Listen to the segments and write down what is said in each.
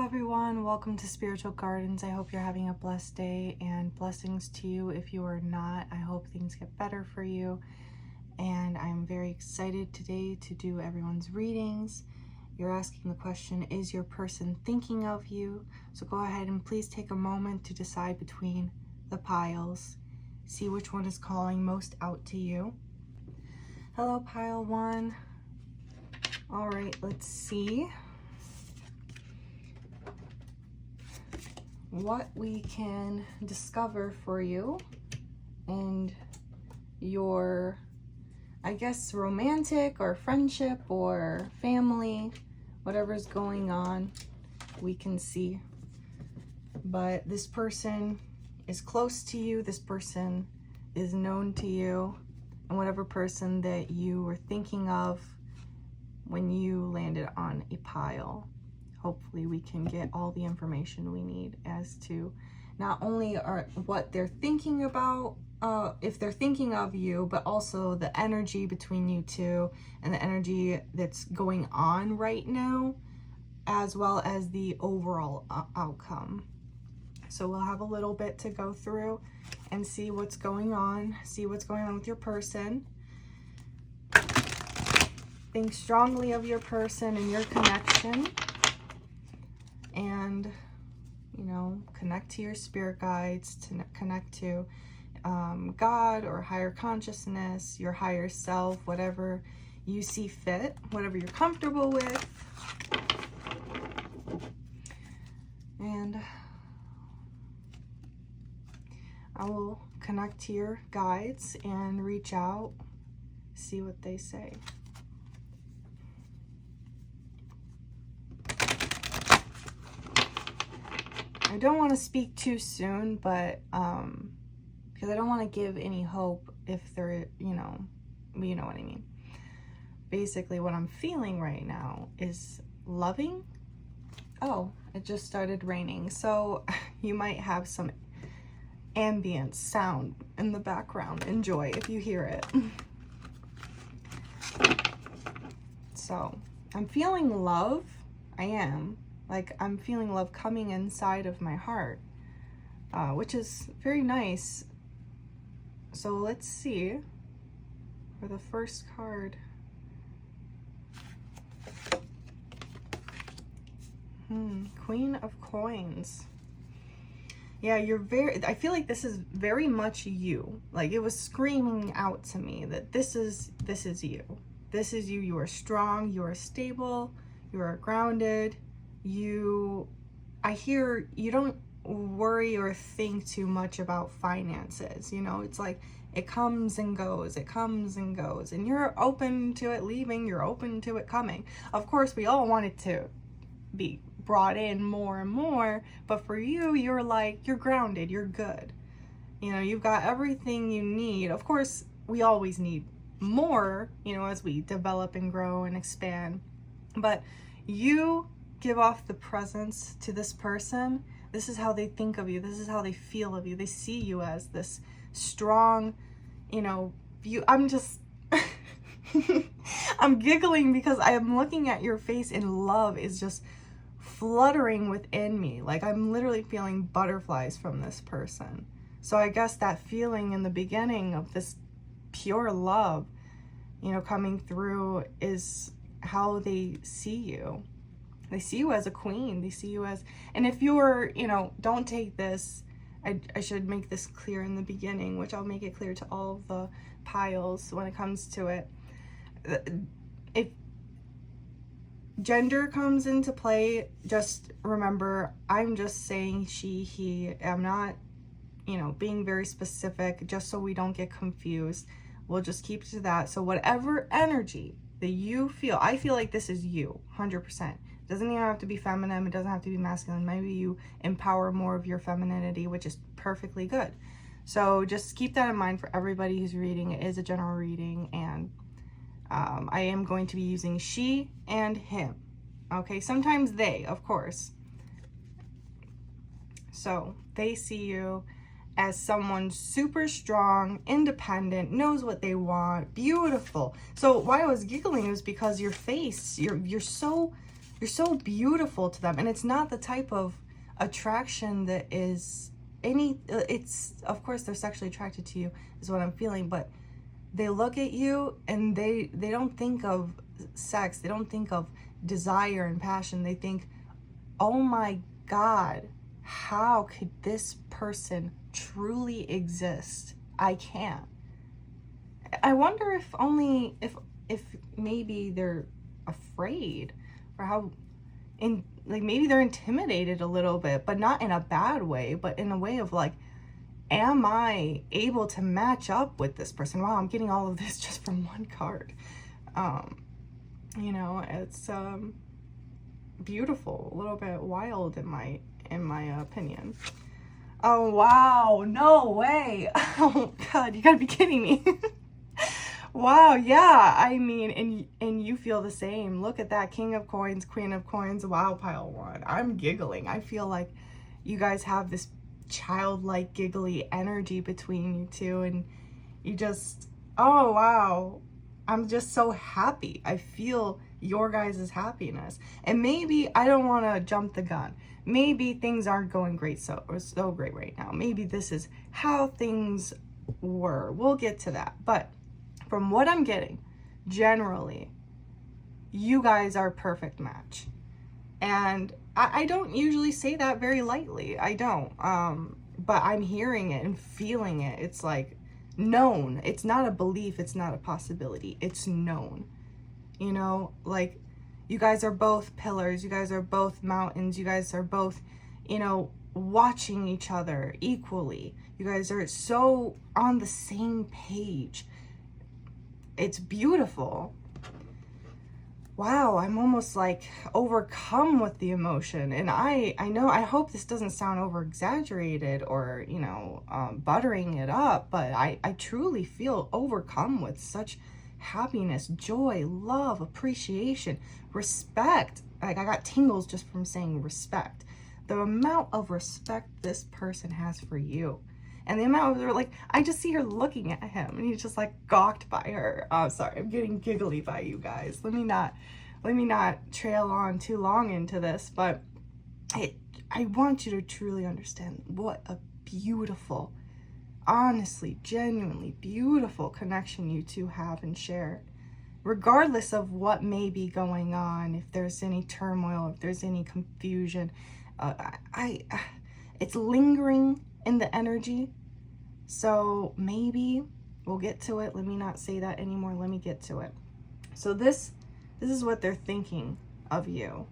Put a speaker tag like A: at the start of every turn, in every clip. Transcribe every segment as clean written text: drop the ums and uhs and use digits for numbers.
A: everyone, welcome to Spiritual Gardens. I hope you're having a blessed day, and blessings to you. If you are not, I hope things get better for you. And I'm very excited today to do everyone's readings. You're asking the question, is your person thinking of you? So go ahead and please take a moment to decide between the piles. See which one is calling most out to you. Hello, pile one. All right, let's see what we can discover for you and your, I guess, romantic or friendship or family, whatever's going on, we can see. But this person is close to you, this person is known to you, and whatever person that you were thinking of when you landed on a pile. Hopefully we can get all the information we need as to not only what they're thinking about, if they're thinking of you, but also the energy between you two and the energy that's going on right now, as well as the overall outcome. So we'll have a little bit to go through and see what's going on with your person. Think strongly of your person and your connection. And, you know, connect to your spirit guides, to connect to God or higher consciousness, your higher self, whatever you see fit, whatever you're comfortable with. And I will connect to your guides and reach out, see what they say. I don't want to speak too soon, but because I don't want to give any hope if they're, you know what I mean. Basically, what I'm feeling right now is loving. Oh, it just started raining, so you might have some ambient sound in the background. Enjoy if you hear it. So, I'm feeling love. I am. Like, I'm feeling love coming inside of my heart, which is very nice. So let's see for the first card. Queen of Coins. Yeah, I feel like this is very much you. Like, it was screaming out to me that this is you. This is you. You are strong, you are stable, you are grounded. I hear you don't worry or think too much about finances. You know, it's like it comes and goes, and you're open to it leaving, you're open to it coming. Of course, we all want it to be brought in more and more, but for you, you're grounded, you're good. You know, you've got everything you need. Of course, we always need more, you know, as we develop and grow and expand, but you give off the presence to this person. This is how they think of you. This is how they feel of you. They see you as this strong, you know, I'm just, I'm giggling because I am looking at your face and love is just fluttering within me. Like, I'm literally feeling butterflies from this person. So I guess that feeling in the beginning of this pure love, you know, coming through is how they see you. They see you as a queen. They see you as, and if you're, you know, don't take this, I should make this clear in the beginning, which I'll make it clear to all of the piles when it comes to it. If gender comes into play, just remember, I'm just saying she, he. I'm not, you know, being very specific, just so we don't get confused. We'll just keep to that. So whatever energy that you feel, I feel like this is you, 100%. It doesn't even have to be feminine. It doesn't have to be masculine. Maybe you empower more of your femininity, which is perfectly good. So just keep that in mind for everybody who's reading. It is a general reading, and I am going to be using she and him. Okay, sometimes they, of course. So they see you as someone super strong, independent, knows what they want, beautiful. So why I was giggling was because your face, you're so You're so beautiful to them. And it's not the type of attraction that is it's, of course, they're sexually attracted to you is what I'm feeling, but they look at you and they don't think of sex. They don't think of desire and passion. They think, oh my God, how could this person truly exist? I can't. I wonder if maybe they're afraid, or how like maybe they're intimidated a little bit, but not in a bad way, but in a way of like, am I able to match up with this person? Wow, I'm getting all of this just from one card. You know, it's beautiful, a little bit wild in my opinion. Oh wow, no way. Oh God, you gotta be kidding me. Wow, yeah, I mean, and you feel the same. Look at that, King of Coins, Queen of Coins, wow, pile one. I'm giggling. I feel like you guys have this childlike giggly energy between you two, and you just, oh wow, I'm just so happy. I feel your guys' happiness. And maybe, I don't want to jump the gun, maybe things aren't going great, so great right now. Maybe this is how things were. We'll get to that. But from what I'm getting, generally, you guys are a perfect match. And I don't usually say that very lightly. I don't. But I'm hearing it and feeling it. It's like known. It's not a belief. It's not a possibility. It's known. You know, like, you guys are both pillars. You guys are both mountains. You guys are both, you know, watching each other equally. You guys are so on the same page. It's beautiful. Wow, I'm almost like overcome with the emotion. And I know, I hope this doesn't sound over exaggerated or, you know, buttering it up, but I truly feel overcome with such happiness, joy, love, appreciation, respect. Like, I got tingles just from saying respect. The amount of respect this person has for you. And the amount of, like, I just see her looking at him and he's just like gawked by her. Oh, sorry, I'm getting giggly by you guys. Let me not trail on too long into this, but I want you to truly understand what a beautiful, honestly, genuinely beautiful connection you two have and share. Regardless of what may be going on, if there's any turmoil, if there's any confusion, it's lingering in the energy. So maybe we'll get to it. Let me not say that anymore. Let me get to it. So this is what they're thinking of you.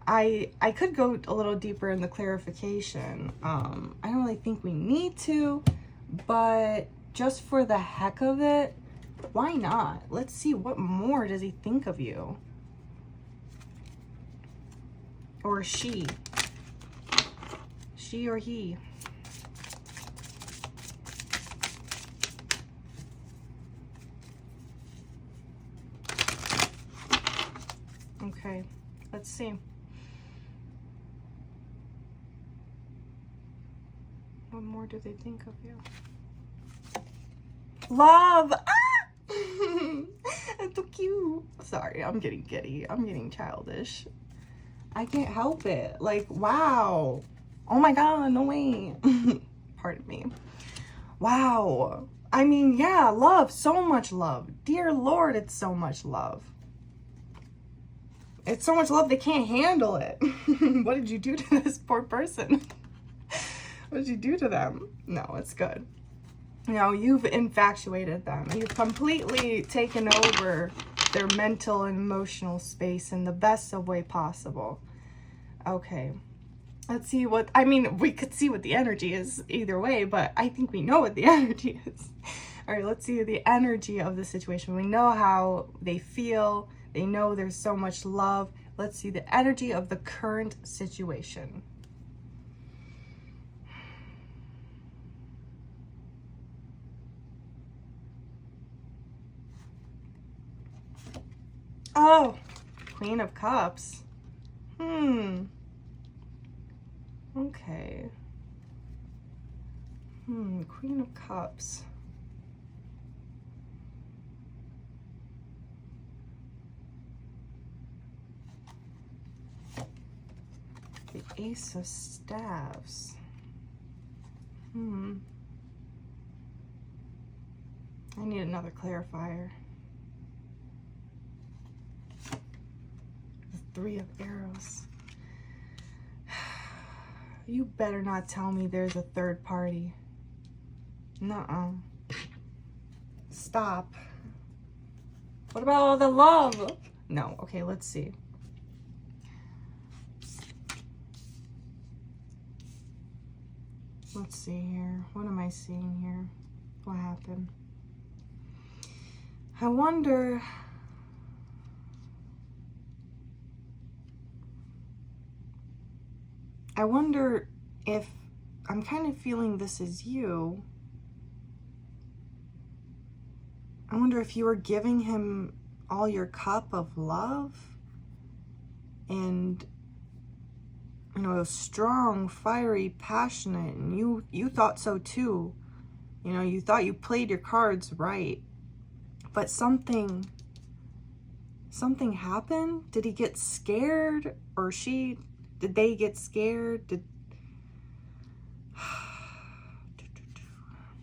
A: I could go a little deeper in the clarification. I don't really think we need to, but just for the heck of it, why not? Let's see, what more does he think of you? Or she or he. Okay, let's see. What more do they think of you? Love! Ah! That's so cute. Sorry, I'm getting giddy. I'm getting childish. I can't help it. Like, wow. Oh my God, no way. Pardon me. Wow. I mean, yeah, love. So much love. Dear Lord, it's so much love. It's so much love they can't handle it. What did you do to this poor person? What did you do to them? No, it's good. You know, you've infatuated them. You've completely taken over their mental and emotional space in the best of way possible. Okay. Let's see what, I mean, we could see what the energy is either way, but I think we know what the energy is. All right, let's see the energy of the situation. We know how they feel. They know there's so much love. Let's see the energy of the current situation. Oh, Queen of Cups. Okay. Queen of Cups. The Ace of Staves. I need another clarifier. The Three of Arrows. You better not tell me there's a third party. Nuh-uh. Stop. What about all the love? No. Okay, let's see. Let's see here. What am I seeing here? What happened? I wonder... if I'm kind of feeling this is you. I wonder if you were giving him all your cup of love and, you know, strong, fiery, passionate, and you thought so too. You know, you thought you played your cards right, but something happened. Did he get scared, or did they get scared?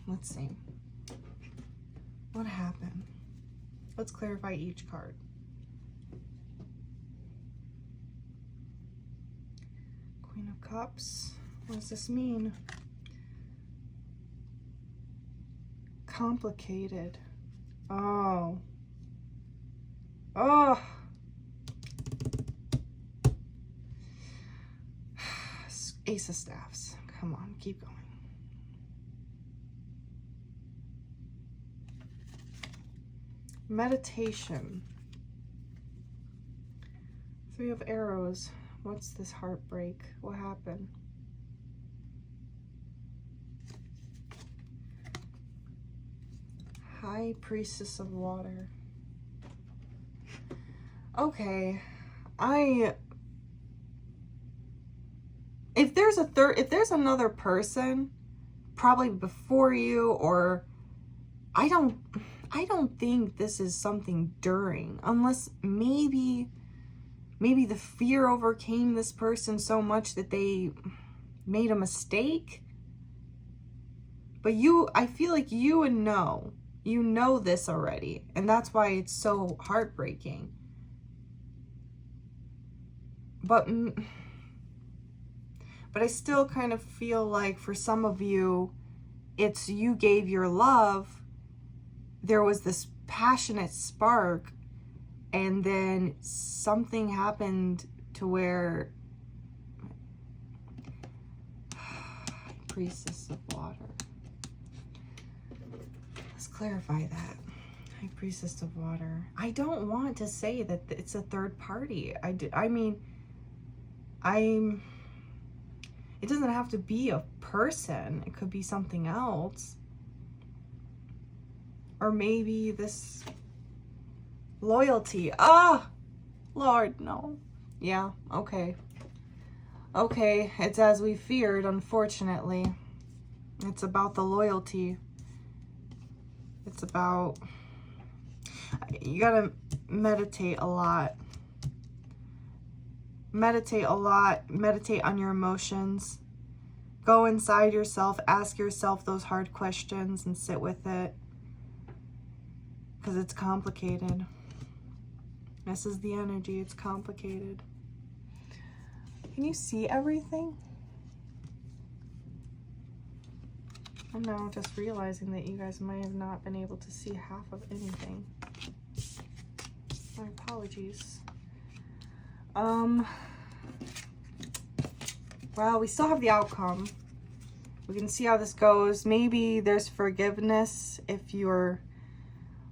A: Let's see. What happened? Let's clarify each card. Queen of Cups. What does this mean? Complicated. Oh. Oh. Ace of Staves. Come on, keep going. Meditation. Three of Arrows. What's this heartbreak? What happened? High Priestess of Water. Okay. If there's another person, probably before you, or I don't think this is something during, unless maybe the fear overcame this person so much that they made a mistake. But I feel like you know this already, and that's why it's so heartbreaking. But I still kind of feel like for some of you, it's you gave your love. There was this passionate spark, and then something happened to where... Priestess of Water. Let's clarify that. High Priestess of Water. I don't want to say that it's a third party. It doesn't have to be a person. It could be something else. Or maybe this loyalty. Ah, Lord, no. Yeah, okay. Okay, it's as we feared, unfortunately. It's about the loyalty. It's about... You gotta meditate a lot. Meditate a lot. Meditate on your emotions. Go inside yourself. Ask yourself those hard questions and sit with it. Because it's complicated. This is the energy. It's complicated. Can you see everything? I'm now just realizing that you guys might have not been able to see half of anything. My apologies. Well, we still have the outcome. We can see how this goes. Maybe there's forgiveness if you're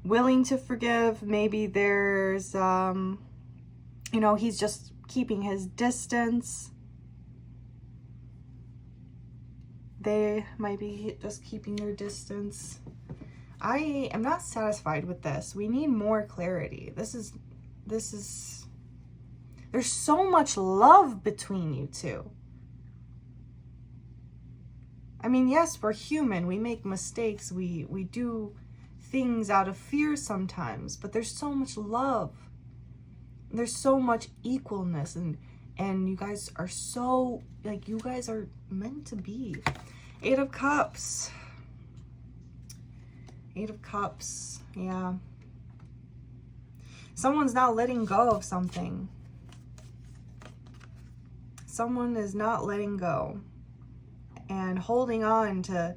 A: willing to forgive. Maybe there's, he's just keeping his distance. They might be just keeping their distance. I am not satisfied with this. We need more clarity. This is, there's so much love between you two. I mean, yes, we're human. We make mistakes. We do things out of fear sometimes, but there's so much love. There's so much equalness and And you guys are so, like, you guys are meant to be. 8 of Cups. 8 of Cups. Yeah. Someone's not letting go of something. Someone is not letting go and holding on to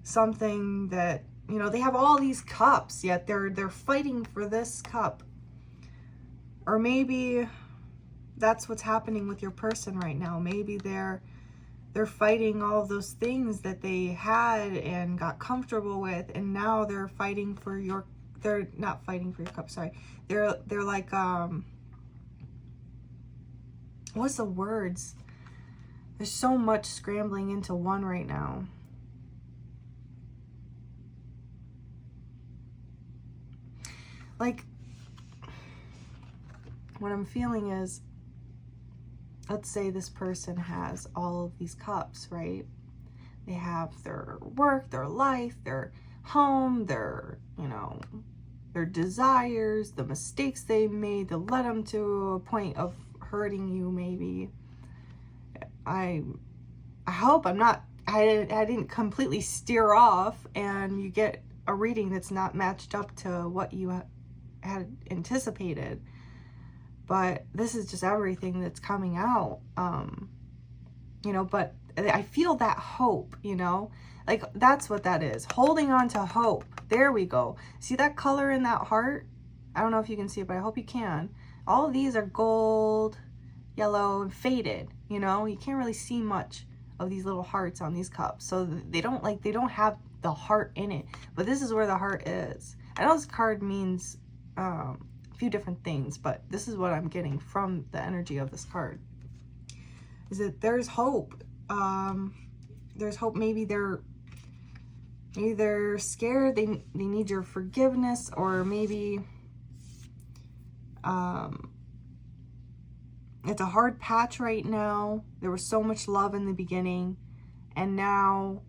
A: something that, you know, they have all these cups, yet they're fighting for this cup. Or maybe that's what's happening with your person right now. Maybe they're fighting all of those things that they had and got comfortable with, and now they're fighting for your, they're not fighting for your cup, sorry. They're like, what's the words? There's so much scrambling into one right now. Like, what I'm feeling is, let's say this person has all of these cups, right? They have their work, their life, their home, their, you know, their desires, the mistakes they made that led them to a point of hurting you, maybe. I hope I'm not, I didn't completely steer off and you get a reading that's not matched up to what you had anticipated. But this is just everything that's coming out, you know, but I feel that hope, you know, like that's what that is. Holding on to hope. There we go. See that color in that heart? I don't know if you can see it, but I hope you can. All of these are gold, yellow, and faded, you know, you can't really see much of these little hearts on these cups. So they don't have the heart in it, but this is where the heart is. I know this card means, a few different things, but this is what I'm getting from the energy of this card, is that there's hope. There's hope. Maybe they're scared, they need your forgiveness, or maybe it's a hard patch right now. There was so much love in the beginning, and now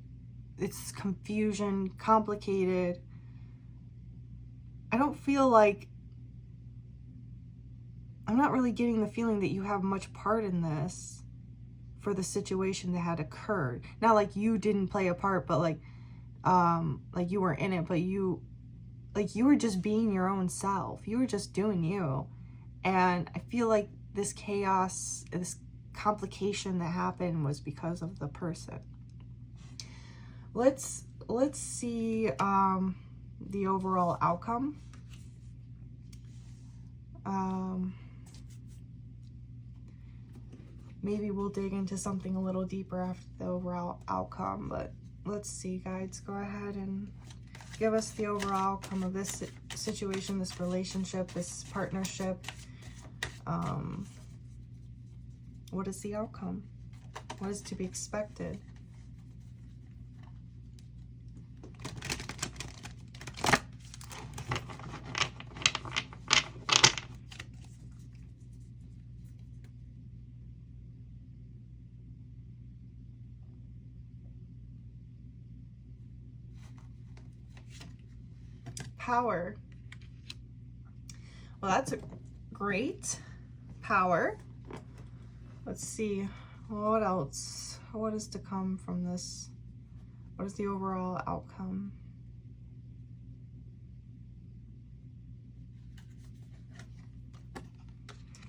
A: it's confusion, complicated. I don't feel like, I'm not really getting the feeling that you have much part in this for the situation that had occurred. Not like you didn't play a part, but like you were in it, but you were just being your own self. You were just doing you. And I feel like this chaos, this complication that happened was because of the person. Let's see the overall outcome. Maybe we'll dig into something a little deeper after the overall outcome, but let's see, guides, go ahead and give us the overall outcome of this situation, this relationship, this partnership. What is the outcome? What is to be expected? Power. Well, that's a great power. Let's see what else. What is to come from this? What is the overall outcome?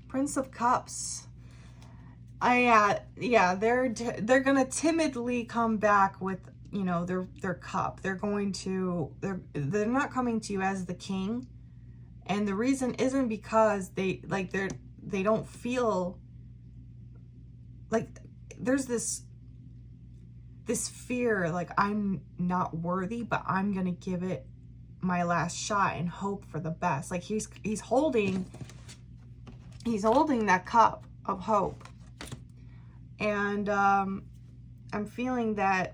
A: Prince of Cups. Yeah, they're gonna timidly come back with, you know, their cup. They're not coming to you as the king, and the reason isn't because they don't feel like, there's this fear, like, I'm not worthy, but I'm gonna give it my last shot and hope for the best. Like he's holding that cup of hope, and I'm feeling that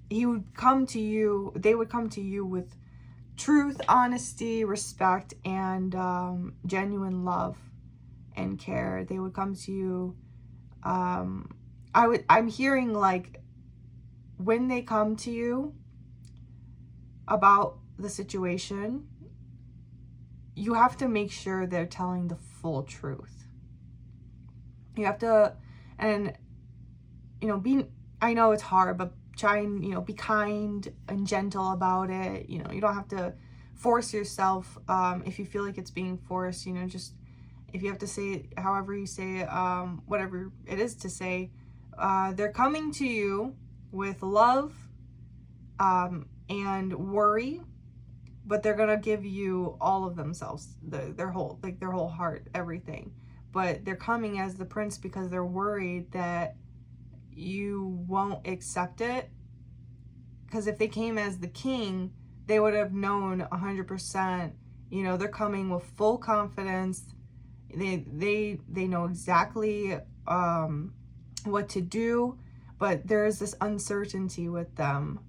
A: they would come to you with truth, honesty, respect, and genuine love and care. They would come to you. I'm hearing, like, when they come to you about the situation, you have to make sure they're telling the full truth. You have to, and, I know it's hard, but try and, be kind and gentle about it. You don't have to force yourself. If you feel like it's being forced, just, if you have to say it however you say it, whatever it is to say, they're coming to you with love, and worry, but they're gonna give you all of themselves, their whole heart, everything. But they're coming as the prince because they're worried that you won't accept it. Because if they came as the king, they would have known 100%. They're coming with full confidence. They know exactly what to do, but there's this uncertainty with them.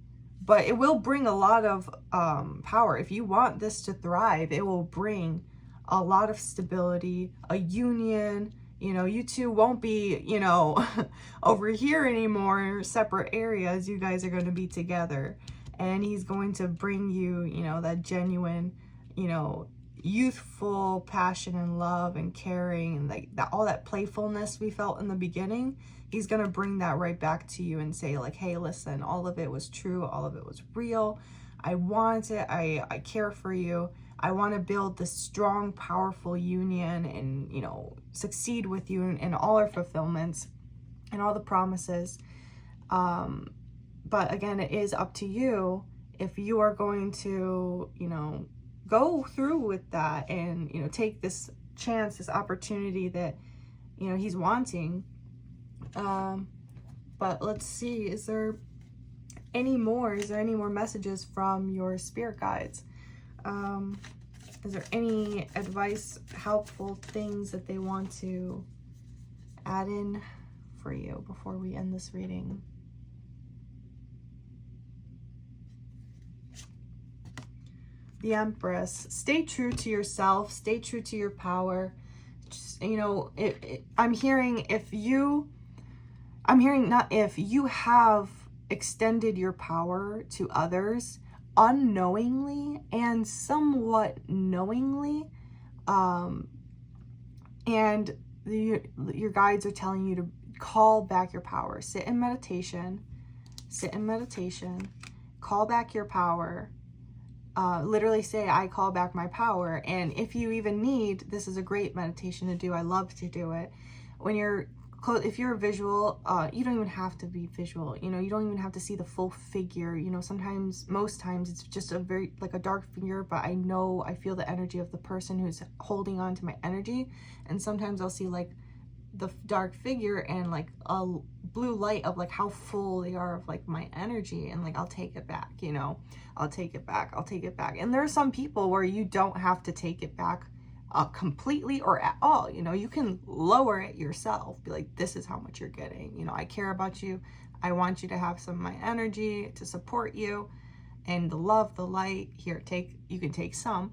A: But it will bring a lot of power. If you want this to thrive, it will bring a lot of stability, a union. You two won't be, over here anymore, separate areas. You guys are going to be together. And he's going to bring you, that genuine, youthful passion and love and caring, and like that, all that playfulness we felt in the beginning. He's going to bring that right back to you and say like, hey, listen, all of it was true. All of it was real. I want it. I care for you. I want to build this strong, powerful union and, succeed with you in all our fulfillments and all the promises. But again, it is up to you if you are going to, go through with that and, take this chance, this opportunity that, he's wanting. But let's see, is there any more messages from your spirit guides? Is there any advice, helpful things that they want to add in for you before we end this reading? The Empress. Stay true to yourself. Stay true to your power. Just, I'm hearing not if you have extended your power to others unknowingly and somewhat knowingly, and your guides are telling you to call back your power. Sit in meditation, call back your power. Literally say, I call back my power. And if you even need, this is a great meditation to do. I love to do it. When you're if you're a visual, you don't even have to be visual. You don't even have to see the full figure. Sometimes, most times, it's just a very, like a dark figure, but I feel the energy of the person who's holding on to my energy. And sometimes I'll see like the dark figure and like a blue light of like how full they are of like my energy, and like I'll take it back, I'll take it back. And there are some people where you don't have to take it back completely or at all. You can lower it yourself, be like, this is how much you're getting. I care about you. I want you to have some of my energy to support you, and the love, the light here, you can take some.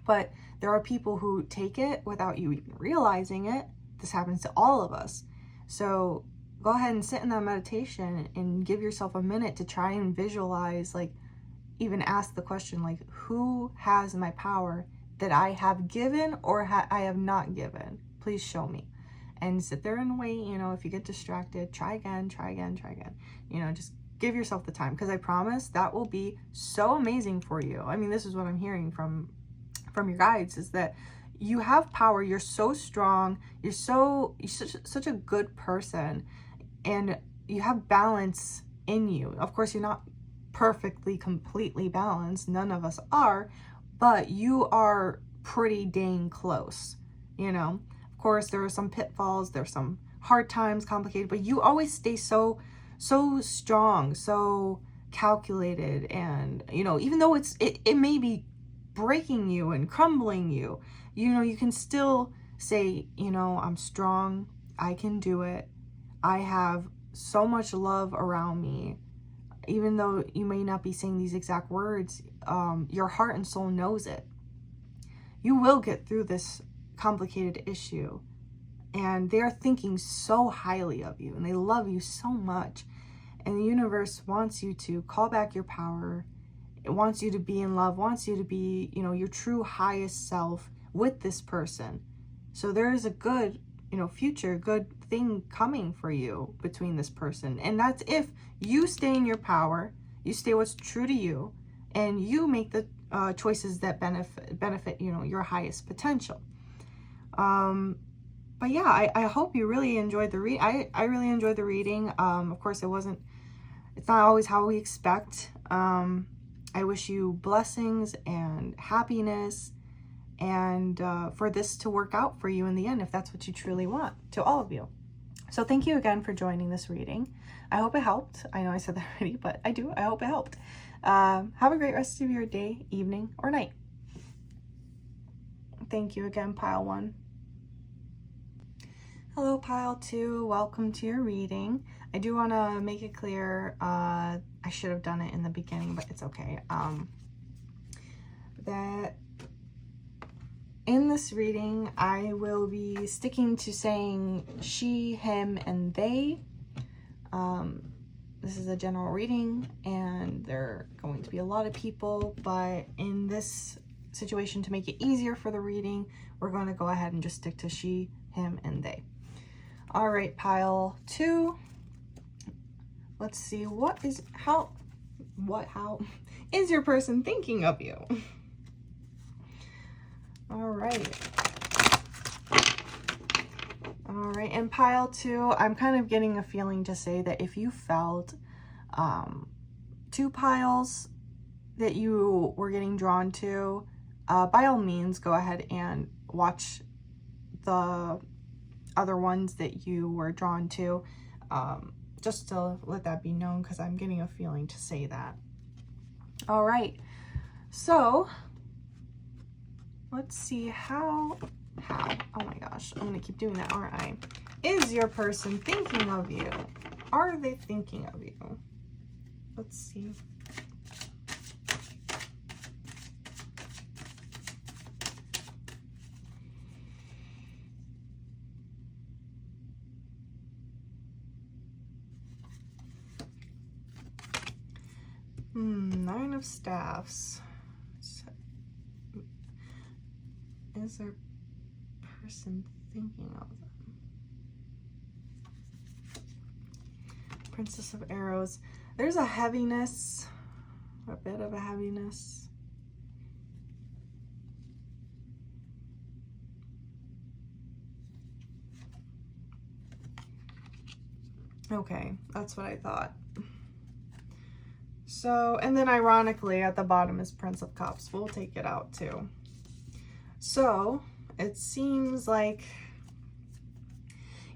A: But there are people who take it without you even realizing it. This happens to all of us. So go ahead and sit in that meditation and give yourself a minute to try and visualize, like even ask the question, like, who has my power that I have given or I have not given? Please show me. And sit there and wait. If you get distracted, try again. Just give yourself the time, because I promise that will be so amazing for you. I mean, this is what I'm hearing from your guides, is that you have power. You're so strong. You're such a good person, and you have balance in you. Of course, you're not perfectly, completely balanced. None of us are, but you are pretty dang close. Of course, there are some pitfalls. There's some hard times, complicated, but you always stay so strong, so calculated. And, even though it may be breaking you and crumbling you, you can still say, I'm strong. I can do it. I have so much love around me. Even though you may not be saying these exact words, your heart and soul knows it. You will get through this complicated issue. And they're thinking so highly of you, and they love you so much. And the universe wants you to call back your power. It wants you to be in love, wants you to be, your true highest self with this person. So there is a good you know, future good thing coming for you between this person. And that's if you stay in your power, you stay what's true to you, and you make the choices that benefit, you know, your highest potential. But yeah, I hope you really enjoyed the read. I really enjoyed the reading. Of course, it's not always how we expect. I wish you blessings and happiness, and for this to work out for you in the end, if that's what you truly want, to all of you. So thank you again for joining this reading. I hope it helped. I know I said that already, but I hope it helped. Have a great rest of your day, evening, or night. Thank you again, Pile 1. Hello, Pile 2. Welcome to your reading. I do want to make it clear, I should have done it in the beginning, but it's okay. That in this reading, I will be sticking to saying she, him, and they. This is a general reading, and there are going to be a lot of people, but in this situation, to make it easier for the reading, we're going to go ahead and just stick to she, him, and they. All right, Pile 2. Let's see, how is your person thinking of you? All right, and Pile 2, I'm kind of getting a feeling to say that if you felt 2 piles that you were getting drawn to, by all means, go ahead and watch the other ones that you were drawn to, just to let that be known, because I'm getting a feeling to say that. All right, so let's see how, oh my gosh, I'm gonna keep doing that, aren't I? Is your person thinking of you? Are they thinking of you? Let's see. Nine of Staffs. Is there person thinking of them? Princess of Arrows. There's a heaviness, a bit of a heaviness. Okay, that's what I thought. So, and then ironically at the bottom is Prince of Cups. We'll take it out too. So it seems like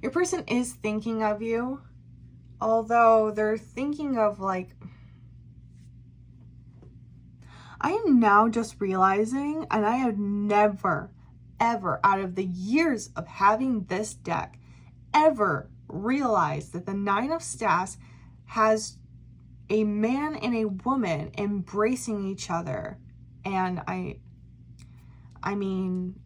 A: your person is thinking of you, although they're thinking of, like, I am now just realizing, and I have never, ever, out of the years of having this deck, ever realized that the Nine of Staffs has a man and a woman embracing each other. And I mean,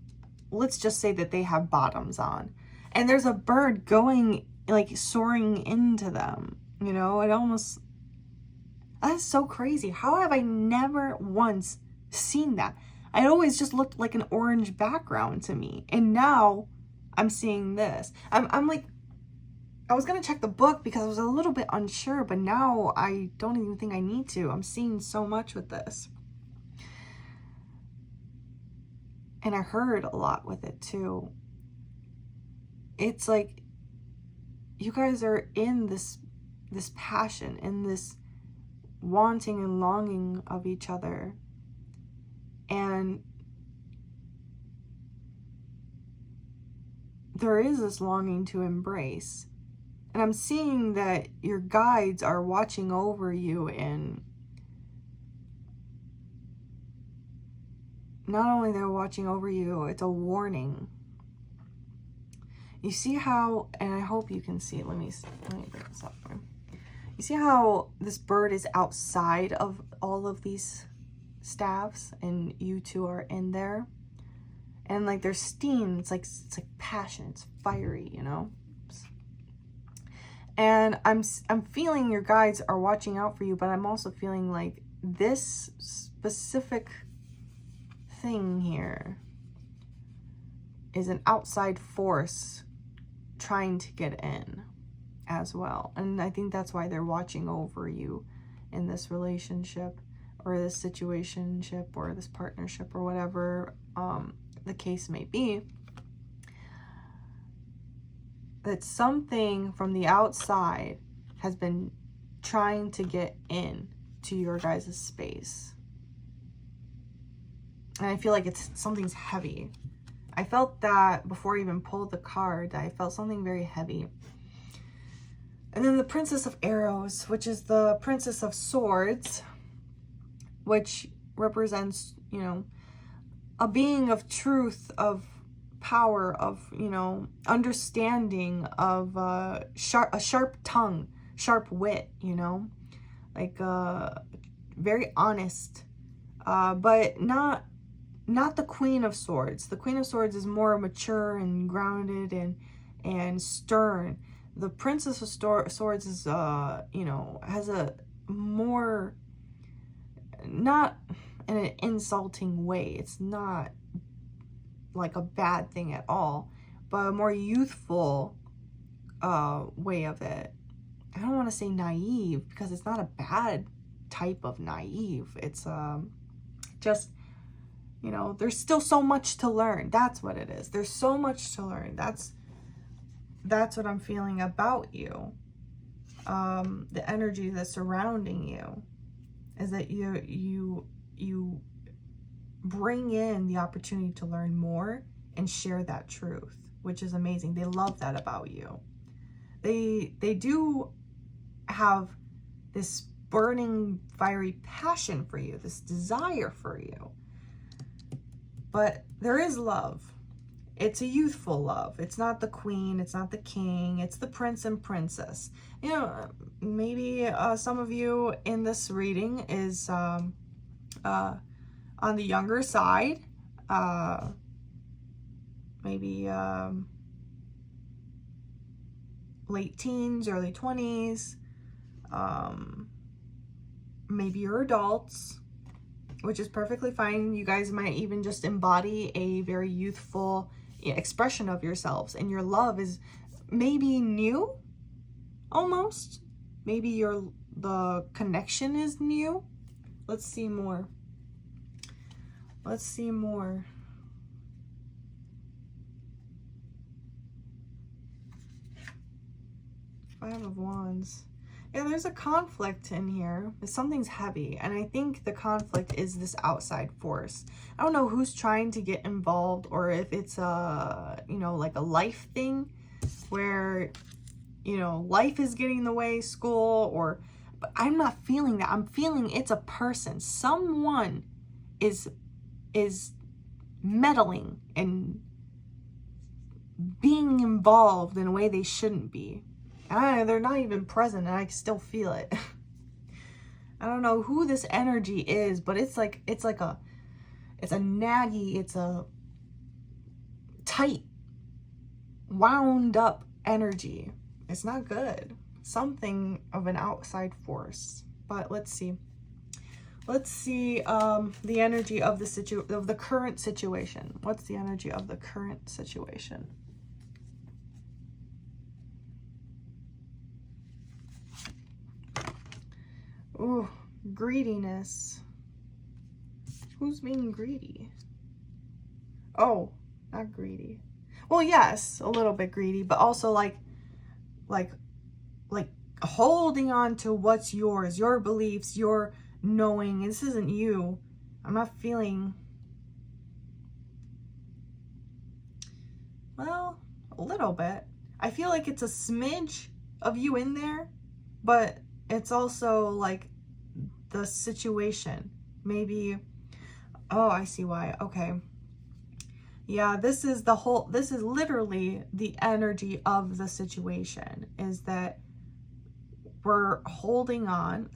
A: let's just say that they have bottoms on, and there's a bird going, like, soaring into them, you know. It almost, that's so crazy. How have I never once seen that? It always just looked like an orange background to me, and now I'm seeing this. I'm like, I was gonna check the book because I was a little bit unsure, but now I don't even think I need to. I'm seeing so much with this. And I heard a lot with it too. It's like you guys are in this passion, in this wanting and longing of each other. And there is this longing to embrace. And I'm seeing that your guides are watching over you, and not only they're watching over you, it's a warning. You see how, and I hope you can see, let me bring this up for you. You see how this bird is outside of all of these staffs, and you two are in there, and like there's steam. It's like passion. It's fiery, you know. And I'm feeling your guides are watching out for you, but I'm also feeling like this specific thing here is an outside force trying to get in as well. And I think that's why they're watching over you in this relationship or this situationship or this partnership or whatever the case may be. That something from the outside has been trying to get in to your guys' space. And I feel like something's heavy. I felt that before I even pulled the card, I felt something very heavy. And then the Princess of Arrows, which is the Princess of Swords, which represents, you know, a being of truth, of power, of, you know, understanding, of a sharp tongue, sharp wit, you know, like very honest, but not the Queen of Swords. The Queen of Swords is more mature and grounded and stern. The Princess of Swords is, you know, has a more, not in an insulting way. It's not like a bad thing at all, but a more youthful way of it. I don't want to say naive, because it's not a bad type of naive. It's just, you know, there's still so much to learn. That's what it is. There's so much to learn. That's what I'm feeling about you. The energy that's surrounding you is that you bring in the opportunity to learn more and share that truth, which is amazing. They love that about you. They do have this burning, fiery passion for you, this desire for you. But there is love. It's a youthful love. It's not the queen. It's not the king. It's the prince and princess. You know, maybe some of you in this reading is on the younger side. Maybe late teens, early 20s. Maybe you're adults, which is perfectly fine. You guys might even just embody a very youthful expression of yourselves, and your love is maybe new, almost. Maybe the connection is new. Let's see more. Let's see more. Five of Wands. Yeah, there's a conflict in here. Something's heavy, and I think the conflict is this outside force. I don't know who's trying to get involved, or if it's you know, like a life thing where, you know, life is getting in the way, school, or, but I'm not feeling that. I'm feeling it's a person. Someone is meddling and being involved in a way they shouldn't be. They're not even present, and I can still feel it. I don't know who this energy is, but it's a naggy, it's a tight, wound up energy. It's not good. Something of an outside force. But let's see. Let's see the energy of the current situation. What's the energy of the current situation? Ooh, greediness. Who's being greedy? Oh, not greedy. Well, yes, a little bit greedy, but also like holding on to what's yours, your beliefs, your knowing. This isn't you. I'm not feeling, well, a little bit. I feel like it's a smidge of you in there, but it's also like the situation. Maybe, oh, I see why. Okay. Yeah, this is literally the energy of the situation, is that we're holding on.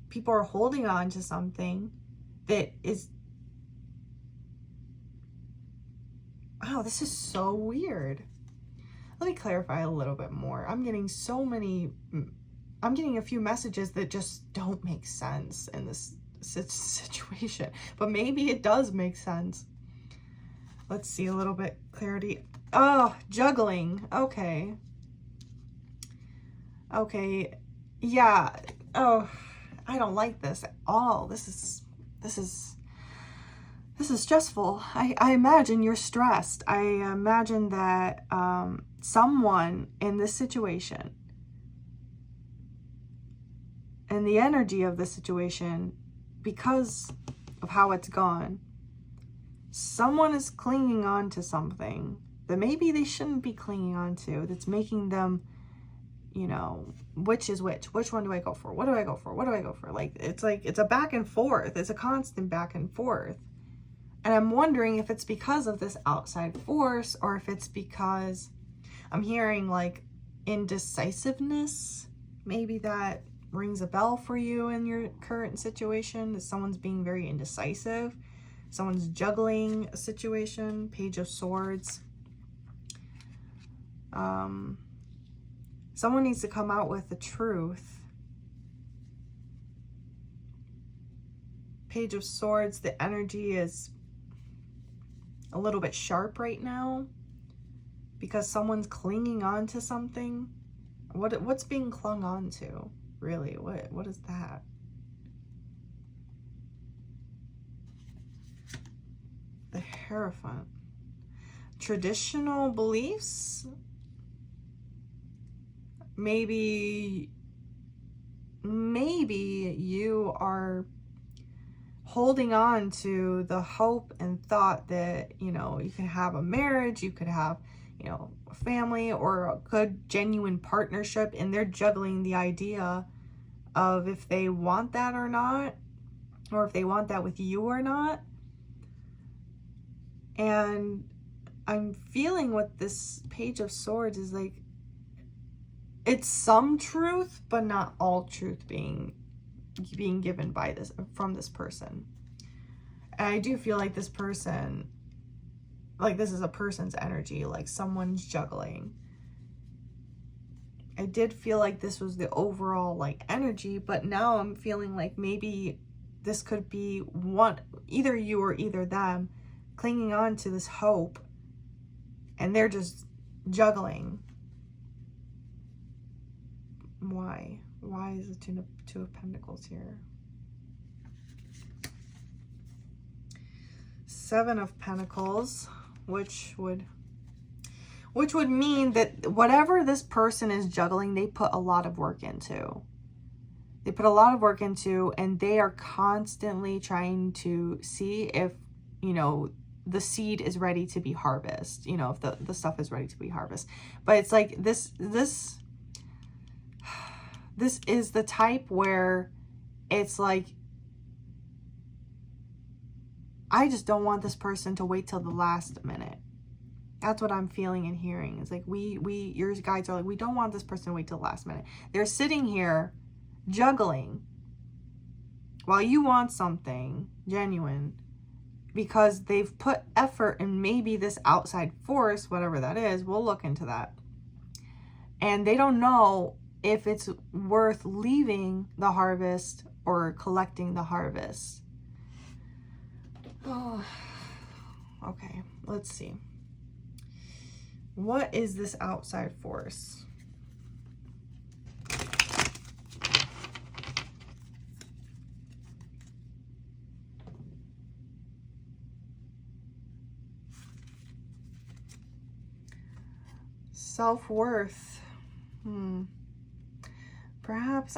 A: People are holding on to something that is, wow, this is so weird. Let me clarify a little bit more. I'm getting a few messages that just don't make sense in this situation, but maybe it does make sense. Let's see a little bit clarity Oh, juggling. Okay. Okay. Yeah. Oh, I don't like this at all. This is stressful. I imagine you're stressed. I imagine that someone in this situation and the energy of the situation, because of how it's gone, someone is clinging on to something that maybe they shouldn't be clinging on to, that's making them, you know, which is which one do I go for? What do I go for? What do I go for? Like it's a back and forth. It's a constant back and forth. And I'm wondering if it's because of this outside force, or if it's because I'm hearing like indecisiveness. Maybe that rings a bell for you in your current situation, that someone's being very indecisive. Someone's juggling a situation. Page of Swords. Someone needs to come out with the truth. Page of Swords, the energy is a little bit sharp right now because someone's clinging on to something. What's being clung on to, really? What is that? The Hierophant. Traditional beliefs? Maybe you are holding on to the hope and thought that, you know, you can have a marriage, you could have, you know, a family or a good genuine partnership, and they're juggling the idea of if they want that or not, or if they want that with you or not. And I'm feeling what this Page of Swords is like, it's some truth, but not all truth being given by from this person. And I do feel like this person, like this is a person's energy, like someone's juggling. I did feel like this was the overall like energy, but now I'm feeling like maybe this could be either you or either them clinging on to this hope, and they're just juggling. Why is the two of Pentacles here? Seven of Pentacles, which would mean that whatever this person is juggling, they put a lot of work into. They put a lot of work into, and they are constantly trying to see if, you know, the seed is ready to be harvested, you know, if the stuff is ready to be harvested. But it's like this is the type where it's like, I just don't want this person to wait till the last minute. That's what I'm feeling and hearing. It's like your guides are like, we don't want this person to wait till the last minute. They're sitting here juggling while you want something genuine, because they've put effort in maybe this outside force, whatever that is. We'll look into that. And they don't know if it's worth leaving the harvest or collecting the harvest. Oh, okay, let's see. What is this outside force? Self-worth. Perhaps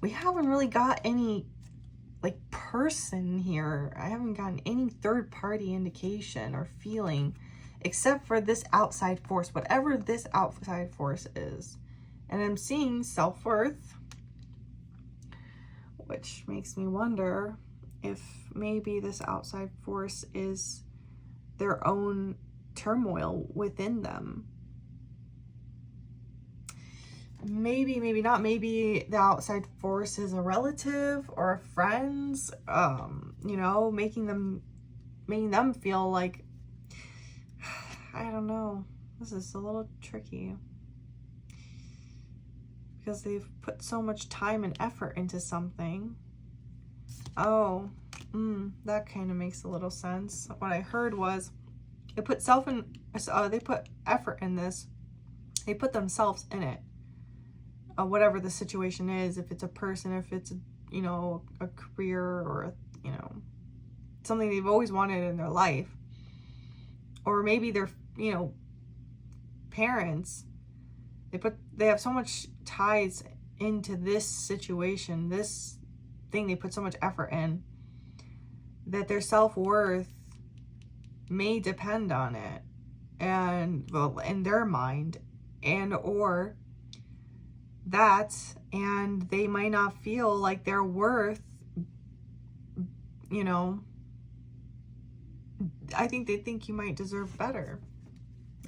A: we haven't really got any like person here. I haven't gotten any third party indication or feeling except for this outside force, whatever this outside force is. And I'm seeing self-worth, which makes me wonder if maybe this outside force is their own turmoil within them. Maybe, maybe not. Maybe the outside force is a relative or a friend's, you know, making them feel like, I don't know. This is a little tricky because they've put so much time and effort into something. Oh, that kind of makes a little sense. What I heard was They put they put effort in this. They put themselves in it. Whatever the situation is, if it's a person, if it's, you know, a career, or, you know, something they've always wanted in their life, or maybe they're, you know, parents, they have so much ties into this situation, this thing they put so much effort in, that their self-worth may depend on it, and, well, in their mind, and or that, and they might not feel like they're worth, you know, I think they think you might deserve better,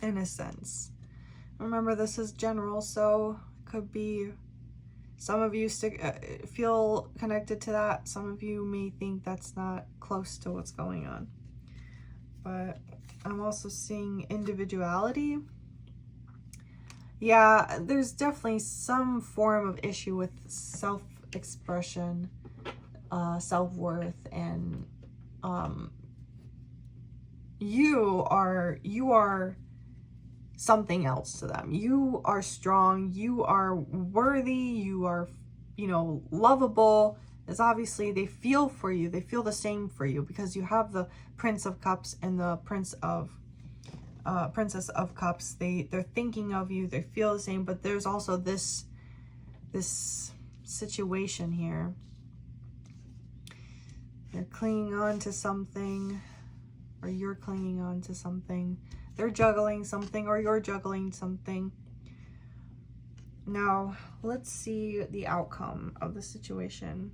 A: in a sense. Remember, this is general, so it could be some of you feel connected to that. Some of you may think that's not close to what's going on. But I'm also seeing individuality. Yeah, there's definitely some form of issue with self-expression, self-worth, and you are something else to them. You are strong, you are worthy, you are, you know, lovable. As obviously they feel for you, they feel the same for you, because you have the Prince of Cups and the Princess of Cups. They're thinking of you, they feel the same, but there's also this situation here. They're clinging on to something, or you're clinging on to something. They're juggling something, or you're juggling something. Now, let's see the outcome of the situation.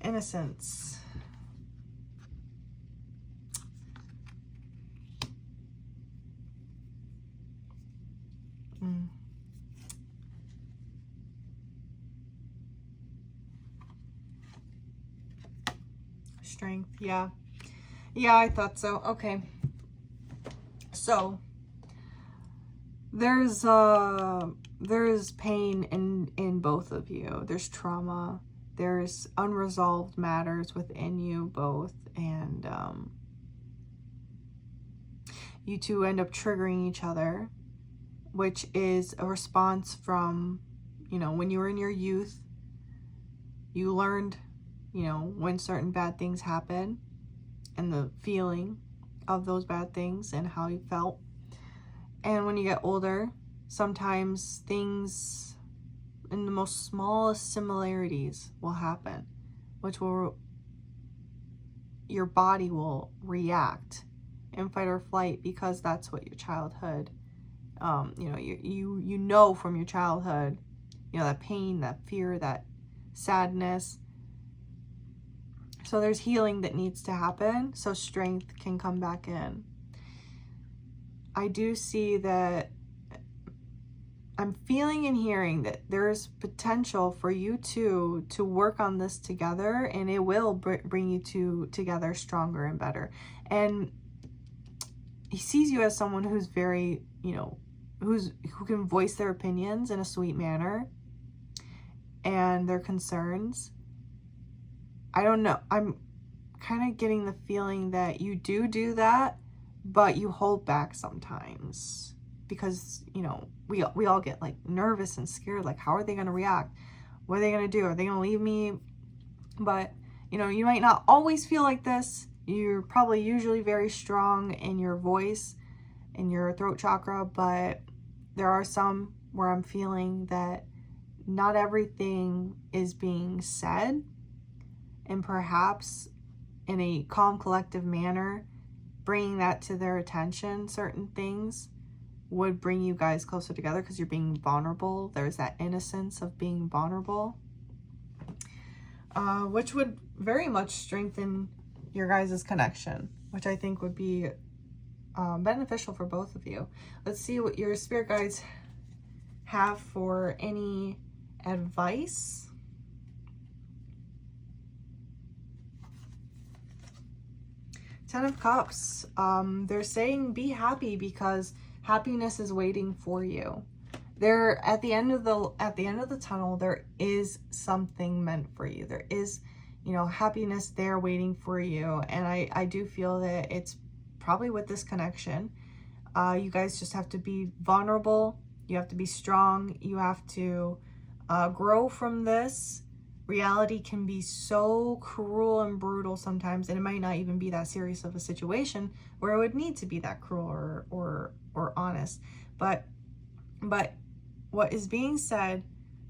A: Innocence. Strength. Yeah, I thought so. Okay, so there's pain in both of you. There's trauma, there's unresolved matters within you both, and you two end up triggering each other, which is a response from, you know, when you were in your youth, you learned, you know, when certain bad things happen, and the feeling of those bad things and how you felt. And when you get older, sometimes things in the most smallest similarities will happen, which will, your body will react in fight or flight, because that's what your childhood, you know, you know from your childhood, you know, that pain, that fear, that sadness. So there's healing that needs to happen so strength can come back in. I do see that I'm feeling and hearing that there's potential for you two to work on this together, and it will bring you two together stronger and better. And he sees you as someone who's very, you know, who can voice their opinions in a sweet manner and their concerns. I don't know. I'm kind of getting the feeling that you do that, but you hold back sometimes, because, you know, we all get like nervous and scared, like, how are they going to react? What are they going to do? Are they going to leave me? But, you know, you might not always feel like this. You're probably usually very strong in your voice, in your throat chakra, but there are some where I'm feeling that not everything is being said, and perhaps in a calm, collective manner, bringing that to their attention, certain things would bring you guys closer together, because you're being vulnerable. There's that innocence of being vulnerable, which would very much strengthen your guys' connection, which I think would be beneficial for both of you. Let's see what your spirit guides have for any advice. Ten of Cups. They're saying be happy, because happiness is waiting for you. There, at the end of the tunnel, there is something meant for you. There is you know, happiness there waiting for you. And I do feel that it's probably with this connection, you guys just have to be vulnerable. You have to be strong. You have to grow from this. Reality can be so cruel and brutal sometimes, and it might not even be that serious of a situation where it would need to be that cruel or honest. But what is being said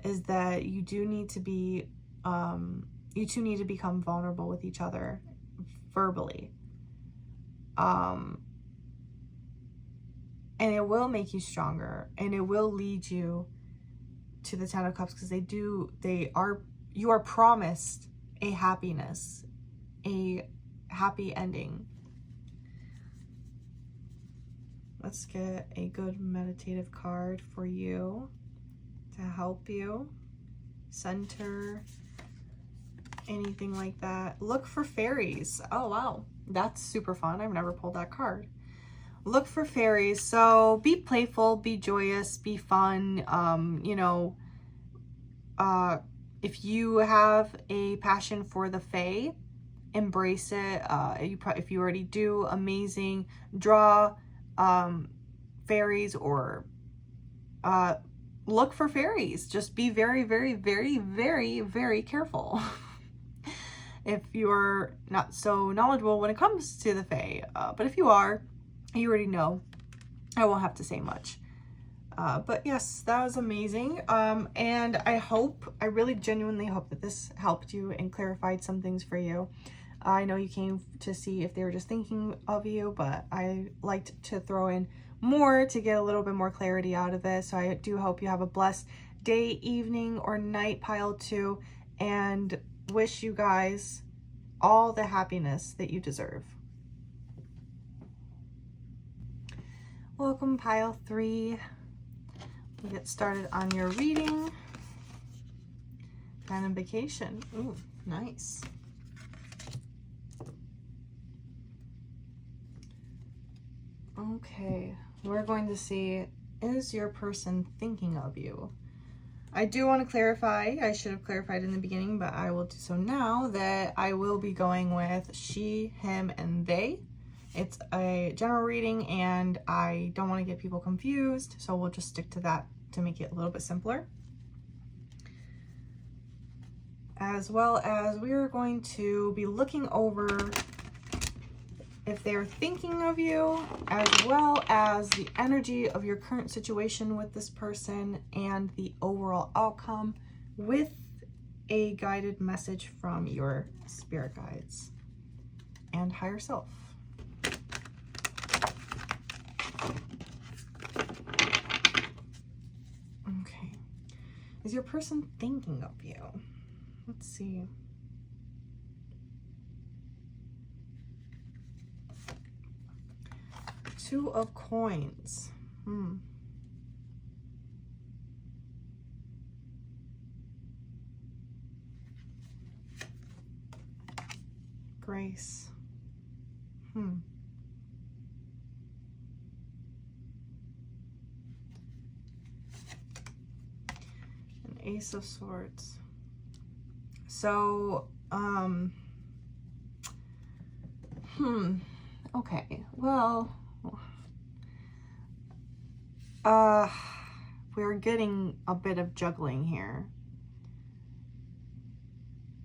A: is that you do need to be, you two need to become vulnerable with each other verbally. And it will make you stronger, and it will lead you to the Ten of Cups, because you are promised a happiness, a happy ending. Let's get a good meditative card for you to help you center, anything like that. Look for fairies. Oh wow, that's super fun. I've never pulled that card. Look for fairies. So be playful, be joyous, be fun. You know, if you have a passion for the fae, embrace it. If you already do, amazing. Draw fairies, or look for fairies. Just be very, very, very, very, very careful. If you're not so knowledgeable when it comes to the fae, but if you are, you already know. I won't have to say much. But yes, that was amazing. And I really genuinely hope that this helped you and clarified some things for you. I know you came to see if they were just thinking of you, but I liked to throw in more to get a little bit more clarity out of it. So I do hope you have a blessed day, evening, or night, pile 2, and wish you guys all the happiness that you deserve. Welcome, pile 3. We'll get started on your reading. Kind of vacation. Ooh, nice. Okay, we're going to see, is your person thinking of you? I do want to clarify, I should have clarified in the beginning, but I will do so now, that I will be going with she, him, and they. It's a general reading, and I don't want to get people confused, so we'll just stick to that to make it a little bit simpler. As well as we are going to be looking over if they're thinking of you, as well as the energy of your current situation with this person and the overall outcome, with a guided message from your spirit guides and higher self. Okay. Is your person thinking of you? Let's see. Two of Coins. Grace. An Ace of Swords. So, okay, well, we're getting a bit of juggling here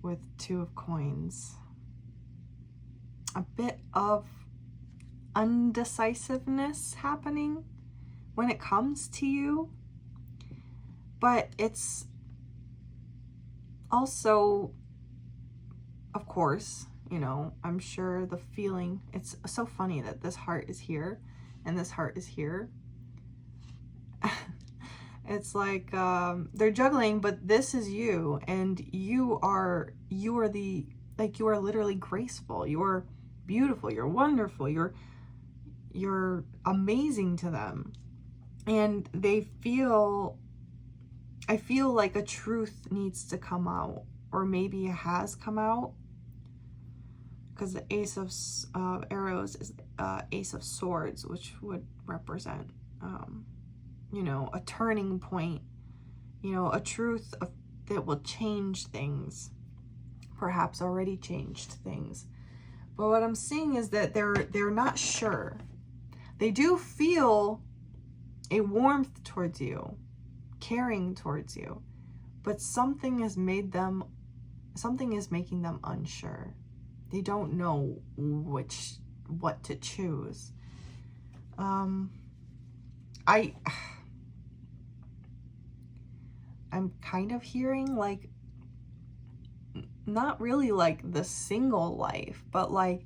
A: with Two of Coins. A bit of undecisiveness happening when it comes to you, but it's also, of course, you know, I'm sure the feeling, it's so funny that this heart is here and this heart is here. It's like they're juggling, but this is you, and you are the, like, you are literally graceful, you're beautiful, you're wonderful, you're amazing to them, and they feel, I feel like a truth needs to come out, or maybe it has come out, because the Ace of Arrows is Ace of Swords, which would represent you know, a turning point, you know, a truth that will change things. perhaps already changed things. But what I'm seeing is that they're not sure. They do feel a warmth towards you, caring towards you, but something is making them unsure. They don't know what to choose. I'm kind of hearing like, not really like the single life, but like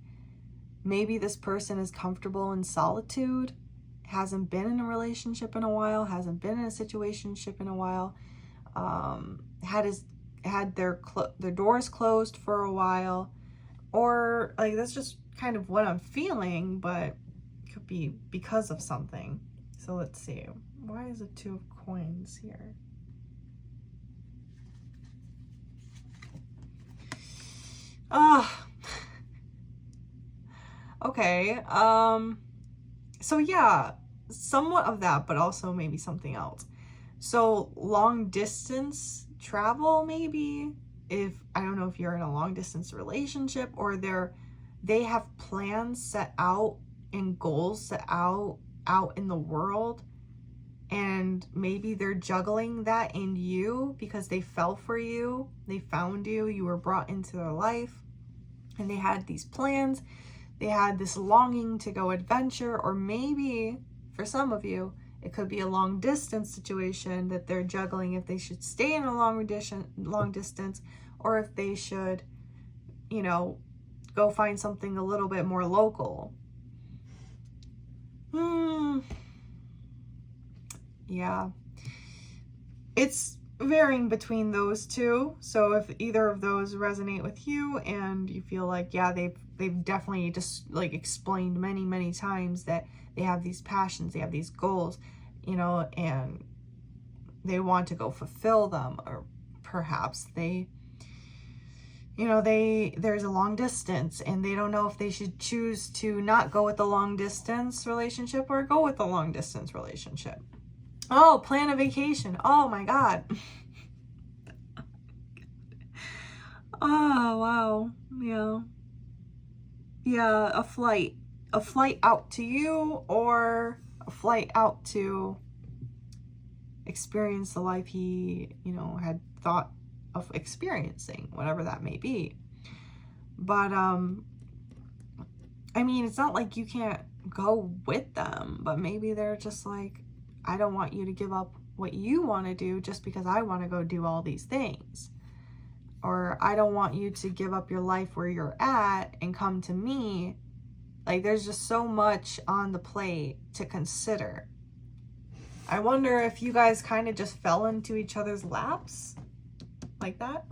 A: maybe this person is comfortable in solitude, hasn't been in a relationship in a while, hasn't been in a situationship in a while, had their doors closed for a while, or like that's just kind of what I'm feeling, but it could be because of something. So let's see. Why is it 2 of coins here? Okay. So yeah, somewhat of that, but also maybe something else. So long distance travel, maybe, if, I don't know if you're in a long distance relationship, or they have plans set out and goals set out in the world, and maybe they're juggling that in you because they fell for you, they found you, you were brought into their life, and they had these plans, they had this longing to go adventure, or maybe for some of you it could be a long distance situation that they're juggling, if they should stay in a long distance, or if they should, you know, go find something a little bit more local. Yeah, it's varying between those two. So if either of those resonate with you and you feel like, yeah, they've definitely just like explained many times that they have these passions, they have these goals, you know, and they want to go fulfill them, or perhaps they, you know, there's a long distance and they don't know if they should choose to not go with the long distance relationship or go with the long distance relationship. Oh, plan a vacation. Oh my God. Oh, wow. Yeah, a flight out to you, or a flight out to experience the life he, you know, had thought of experiencing, whatever that may be. But I mean, it's not like you can't go with them, but maybe they're just like, I don't want you to give up what you want to do just because I want to go do all these things. Or I don't want you to give up your life where you're at and come to me. Like, there's just so much on the plate to consider. I wonder if you guys kind of just fell into each other's laps like that.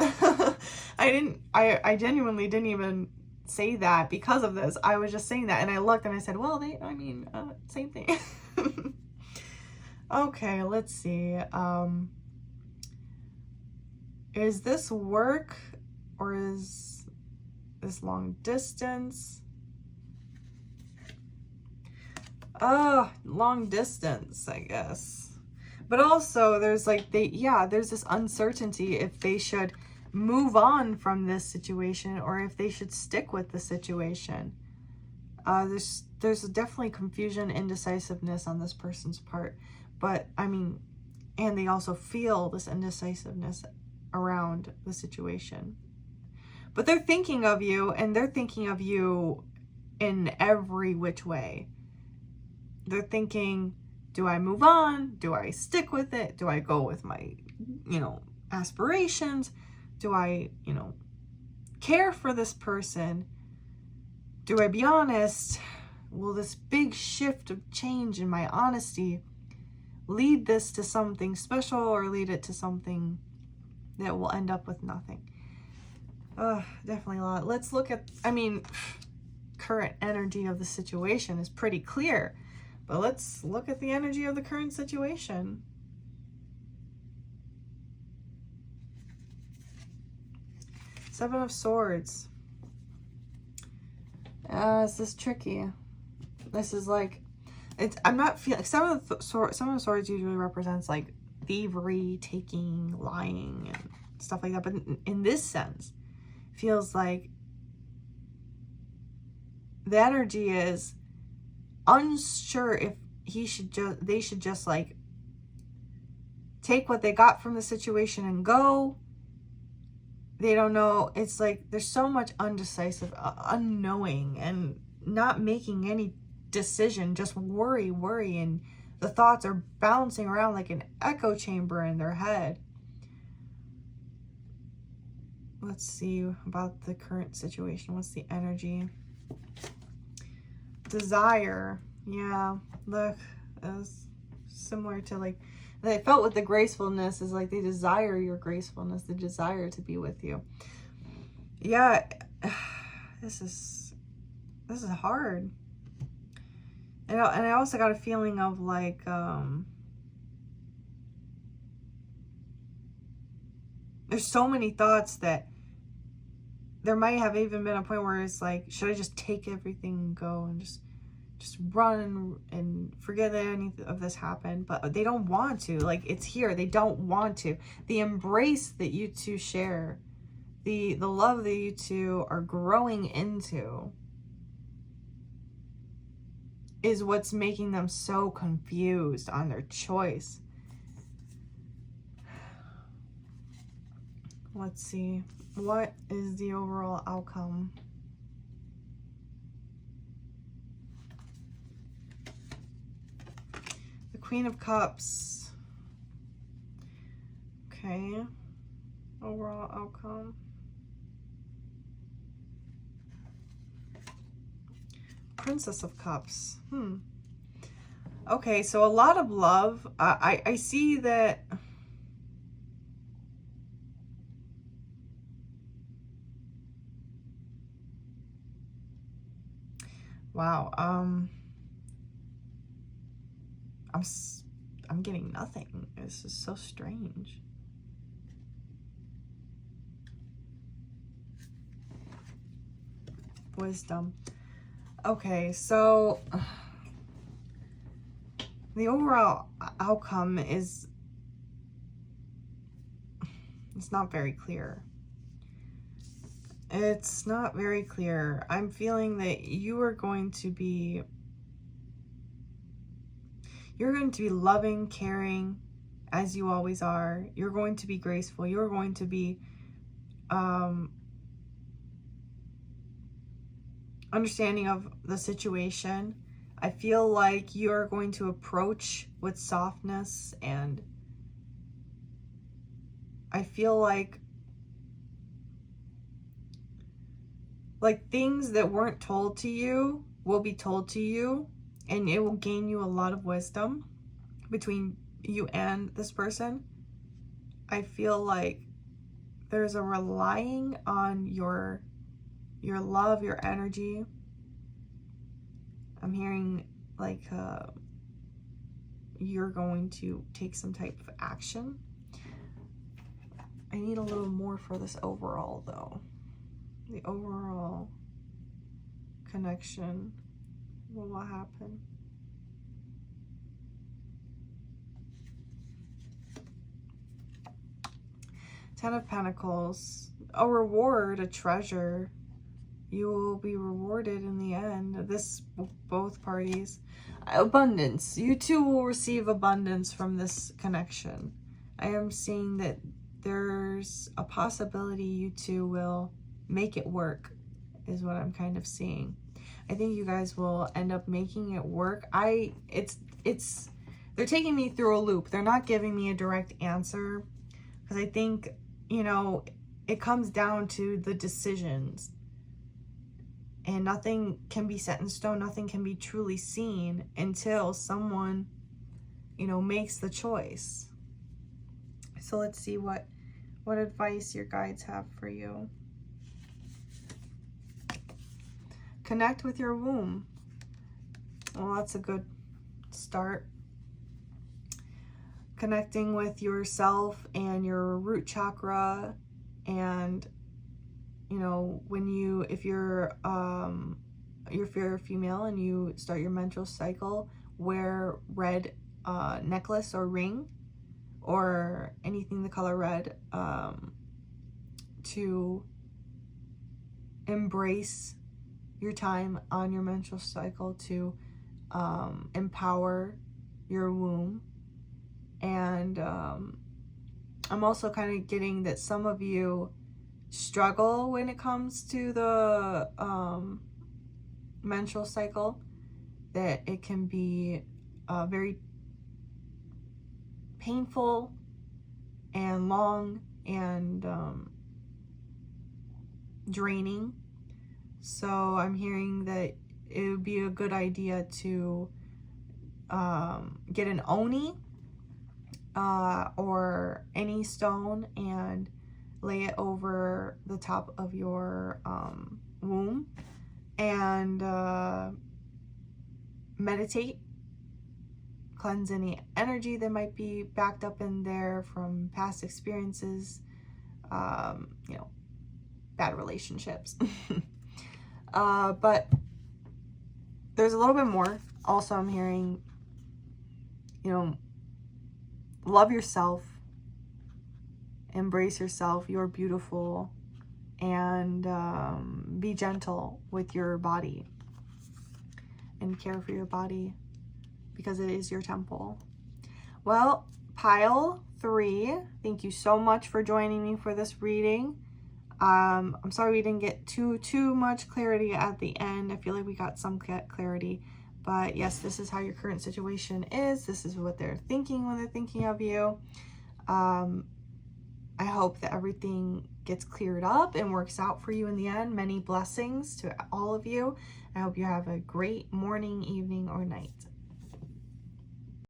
A: I genuinely didn't even say that because of this. I was just saying that, and I looked and I said, well, same thing. Okay, let's see. Is this work, or is this long distance? Long distance, I guess. But also there's like, there's this uncertainty if they should move on from this situation or if they should stick with the situation. There's definitely confusion, indecisiveness on this person's part. But I mean, and they also feel this indecisiveness around the situation. But they're thinking of you, and they're thinking of you in every which way. They're thinking, do I move on? Do I stick with it? Do I go with my, you know, aspirations? Do I, you know, care for this person? Do I be honest? Will this big shift of change in my honesty lead this to something special, or lead it to something that will end up with nothing? Definitely a lot. Let's look at, I mean, current energy of the situation is pretty clear, but let's look at the energy of the current situation. Seven of Swords. This is tricky. This is like, I'm not feeling, some of the swords usually represents like thievery, taking, lying, and stuff like that. But in this sense, feels like the energy is unsure if they should just like take what they got from the situation and go. They don't know. It's like there's so much undecisive, unknowing, and not making any decision, just worry, and the thoughts are bouncing around like an echo chamber in their head. Let's see about the current situation. What's the energy? Desire. Yeah, look, it's similar to like, they felt with the gracefulness is like they desire your gracefulness, the desire to be with you. Yeah, this is hard. And I also got a feeling of like, there's so many thoughts that there might have even been a point where it's like, should I just take everything and go and just run and forget that any of this happened? But they don't want to. Like, it's here. They don't want to. The embrace that you two share, the love that you two are growing into, is what's making them so confused on their choice. Let's see. What is the overall outcome? The Queen of Cups. Okay. Overall outcome. Princess of Cups. Okay, so a lot of love. I see that. Wow. I'm getting nothing. This is so strange. Wisdom. Okay, so the overall outcome is, it's not very clear. It's not very clear. I'm feeling that you are going to be, loving, caring, as you always are. You're going to be graceful. You're going to be understanding of the situation. I feel like you're going to approach with softness, and I feel like things that weren't told to you will be told to you, and it will gain you a lot of wisdom between you and this person. I feel like there's a relying on your love, your energy. I'm hearing like you're going to take some type of action. I need a little more for this overall though. The overall connection. What will happen? Ten of Pentacles. A reward, a treasure. You will be rewarded in the end. This, both parties. Abundance. You two will receive abundance from this connection. I am seeing that there's a possibility you two will make it work, is what I'm kind of seeing. I think you guys will end up making it work. They're taking me through a loop. They're not giving me a direct answer, because I think, you know, it comes down to the decisions, and nothing can be set in stone. Nothing can be truly seen until someone, you know, makes the choice. So let's see what advice your guides have for you. Connect with your womb. Well, that's a good start. Connecting with yourself and your root chakra, and you know, if you're female and you start your menstrual cycle, wear red necklace or ring or anything the color red to embrace your time on your menstrual cycle to empower your womb. And I'm also kind of getting that some of you struggle when it comes to the menstrual cycle, that it can be very painful and long and draining. So I'm hearing that it would be a good idea to get an oni or any stone and lay it over the top of your womb and meditate, cleanse any energy that might be backed up in there from past experiences, you know, bad relationships. But there's a little bit more. Also, I'm hearing, you know, love yourself, embrace yourself, you're beautiful, and be gentle with your body and care for your body because it is your temple. Well, pile 3, thank you so much for joining me for this reading. I'm sorry we didn't get too much clarity at the end. I feel like we got some clarity, but yes, this is how your current situation is. This is what they're thinking when they're thinking of you. I hope that everything gets cleared up and works out for you in the end. Many blessings to all of you. I hope you have a great morning, evening, or night.